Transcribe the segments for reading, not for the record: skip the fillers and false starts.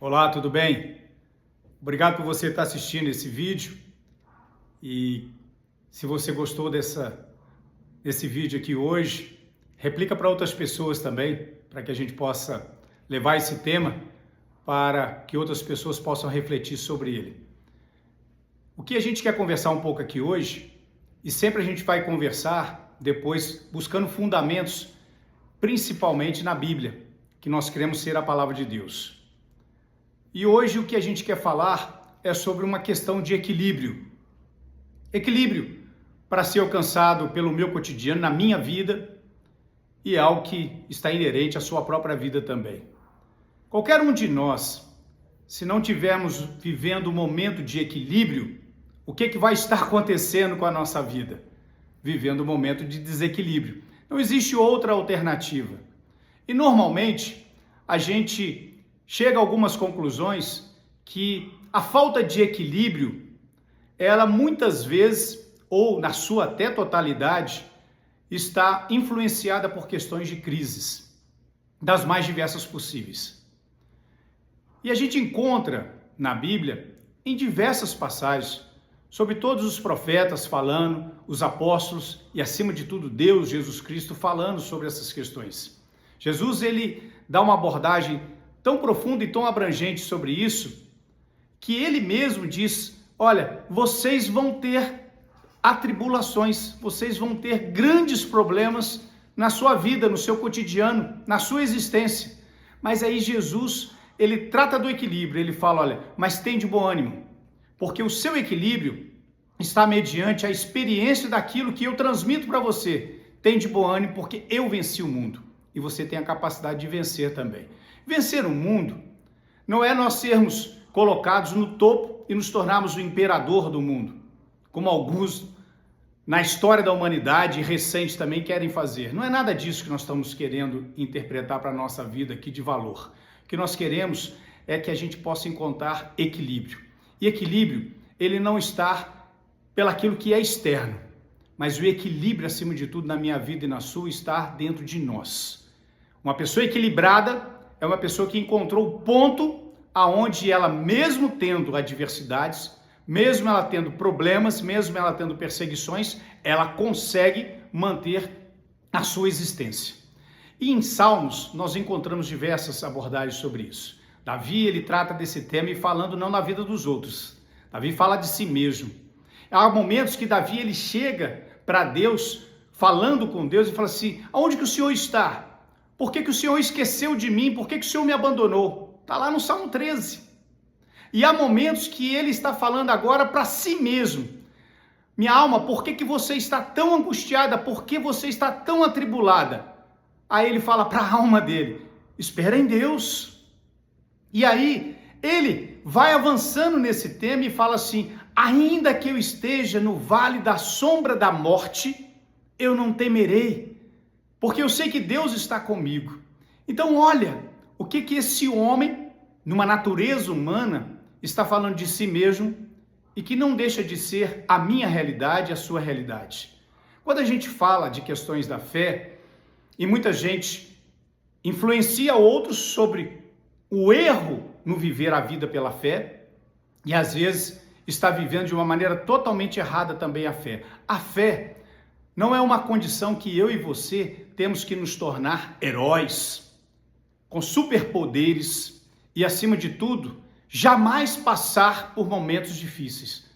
Olá, tudo bem? Obrigado por você estar assistindo esse vídeo e se você gostou desse vídeo aqui hoje, replica para outras pessoas também, para que a gente possa levar esse tema para que outras pessoas possam refletir sobre ele. O que a gente quer conversar um pouco aqui hoje, e sempre a gente vai conversar depois buscando fundamentos, principalmente na Bíblia, que nós queremos ser a palavra de Deus. E hoje o que a gente quer falar é sobre uma questão de equilíbrio. Equilíbrio para ser alcançado pelo meu cotidiano, na minha vida, e é algo que está inerente à sua própria vida também. Qualquer um de nós, se não tivermos vivendo um momento de equilíbrio, o que vai estar acontecendo com a nossa vida? Vivendo um momento de desequilíbrio. Não existe outra alternativa. E normalmente a gente chega a algumas conclusões que a falta de equilíbrio, ela muitas vezes, ou na sua até totalidade, está influenciada por questões de crises, das mais diversas possíveis. E a gente encontra na Bíblia, em diversas passagens, sobre todos os profetas falando, os apóstolos e, acima de tudo, Deus, Jesus Cristo, falando sobre essas questões. Jesus, ele dá uma abordagem tão profunda e tão abrangente sobre isso, que ele mesmo diz, olha, vocês vão ter atribulações, vocês vão ter grandes problemas na sua vida, no seu cotidiano, na sua existência. Mas aí Jesus, ele trata do equilíbrio, ele fala, olha, mas tem de bom ânimo, porque o seu equilíbrio está mediante a experiência daquilo que eu transmito para você. Tem de bom ânimo porque eu venci o mundo e você tem a capacidade de vencer também. Vencer o mundo não é nós sermos colocados no topo e nos tornarmos o imperador do mundo, como alguns na história da humanidade recente também querem fazer. Não é nada disso que nós estamos querendo interpretar para a nossa vida aqui de valor. O que nós queremos é que a gente possa encontrar equilíbrio. E equilíbrio, ele não está pelaquilo que é externo, mas o equilíbrio, acima de tudo, na minha vida e na sua, está dentro de nós. Uma pessoa equilibrada é uma pessoa que encontrou o ponto aonde ela, mesmo tendo adversidades, mesmo ela tendo problemas, mesmo ela tendo perseguições, ela consegue manter a sua existência. E em Salmos nós encontramos diversas abordagens sobre isso. Davi, ele trata desse tema e falando não na vida dos outros. Davi fala de si mesmo. Há momentos que Davi, ele chega para Deus, falando com Deus e fala assim, aonde que o Senhor está? Por que o Senhor esqueceu de mim? Por que o Senhor me abandonou? Está lá no Salmo 13. E há momentos que ele está falando agora para si mesmo. Minha alma, por que você está tão angustiada? Por que você está tão atribulada? Aí ele fala para a alma dele, espera em Deus. E aí ele vai avançando nesse tema e fala assim, ainda que eu esteja no vale da sombra da morte, eu não temerei, porque eu sei que Deus está comigo. Então olha, o que esse homem, numa natureza humana, está falando de si mesmo e que não deixa de ser a minha realidade, a sua realidade. Quando a gente fala de questões da fé, e muita gente influencia outros sobre o erro no viver a vida pela fé, e às vezes está vivendo de uma maneira totalmente errada também a fé. A fé não é uma condição que eu e você temos que nos tornar heróis, com superpoderes e, acima de tudo, jamais passar por momentos difíceis.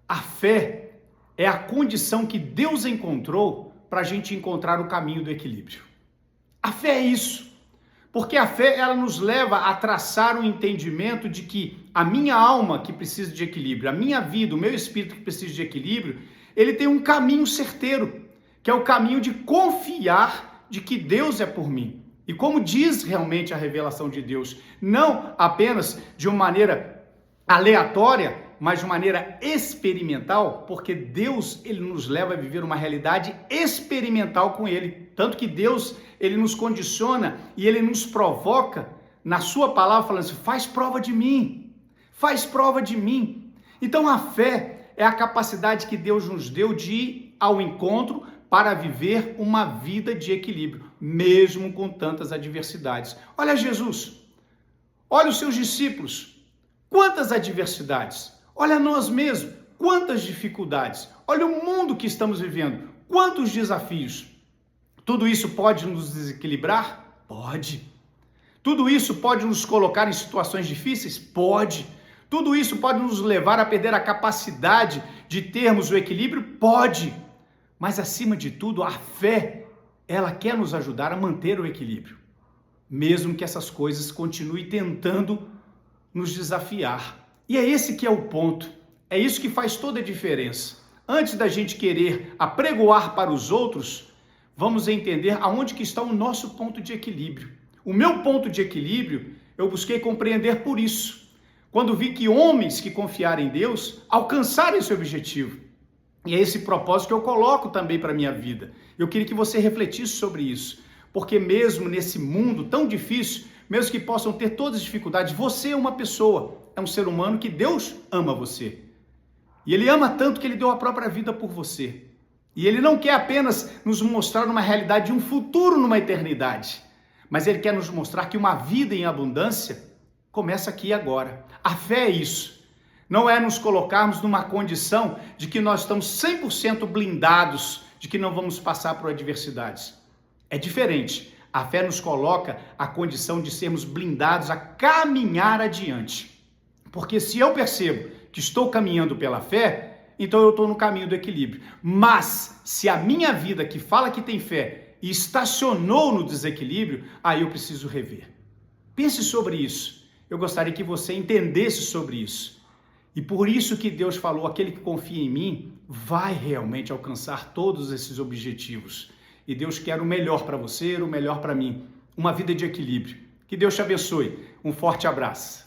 A fé é a condição que Deus encontrou para a gente encontrar o caminho do equilíbrio. A fé é isso, porque a fé ela nos leva a traçar um entendimento de que a minha alma que precisa de equilíbrio, a minha vida, o meu espírito que precisa de equilíbrio, ele tem um caminho certeiro, que é o caminho de confiar de que Deus é por mim. E como diz realmente a revelação de Deus, não apenas de uma maneira aleatória, mas de uma maneira experimental, porque Deus, ele nos leva a viver uma realidade experimental com ele. Tanto que Deus, ele nos condiciona e ele nos provoca na sua palavra, falando assim, faz prova de mim, faz prova de mim. Então a fé é a capacidade que Deus nos deu de ir ao encontro para viver uma vida de equilíbrio, mesmo com tantas adversidades. Olha Jesus, Olha os seus discípulos, quantas adversidades. Olha nós mesmos, quantas dificuldades. Olha o mundo que estamos vivendo, quantos desafios. Tudo isso pode nos desequilibrar? Pode. Tudo isso pode nos colocar em situações difíceis? Pode. Tudo isso pode nos levar a perder a capacidade de termos o equilíbrio? Pode. Mas acima de tudo, a fé, ela quer nos ajudar a manter o equilíbrio. Mesmo que essas coisas continuem tentando nos desafiar. E é esse que é o ponto. É isso que faz toda a diferença. Antes da gente querer apregoar para os outros, vamos entender aonde que está o nosso ponto de equilíbrio. O meu ponto de equilíbrio, eu busquei compreender por isso. Quando vi que homens que confiaram em Deus alcançaram esse objetivo. E é esse propósito que eu coloco também para a minha vida. Eu queria que você refletisse sobre isso. Porque mesmo nesse mundo tão difícil, mesmo que possam ter todas as dificuldades, você é uma pessoa, é um ser humano que Deus ama você. E Ele ama tanto que Ele deu a própria vida por você. E Ele não quer apenas nos mostrar uma realidade de um futuro numa eternidade, mas Ele quer nos mostrar que uma vida em abundância começa aqui e agora. A fé é isso. Não é nos colocarmos numa condição de que nós estamos 100% blindados, de que não vamos passar por adversidades. É diferente. A fé nos coloca a condição de sermos blindados a caminhar adiante. Porque se eu percebo que estou caminhando pela fé, então eu estou no caminho do equilíbrio. Mas se a minha vida que fala que tem fé e estacionou no desequilíbrio, aí eu preciso rever. Pense sobre isso. Eu gostaria que você entendesse sobre isso. E por isso que Deus falou, aquele que confia em mim vai realmente alcançar todos esses objetivos. E Deus quer o melhor para você, o melhor para mim. Uma vida de equilíbrio. Que Deus te abençoe. Um forte abraço.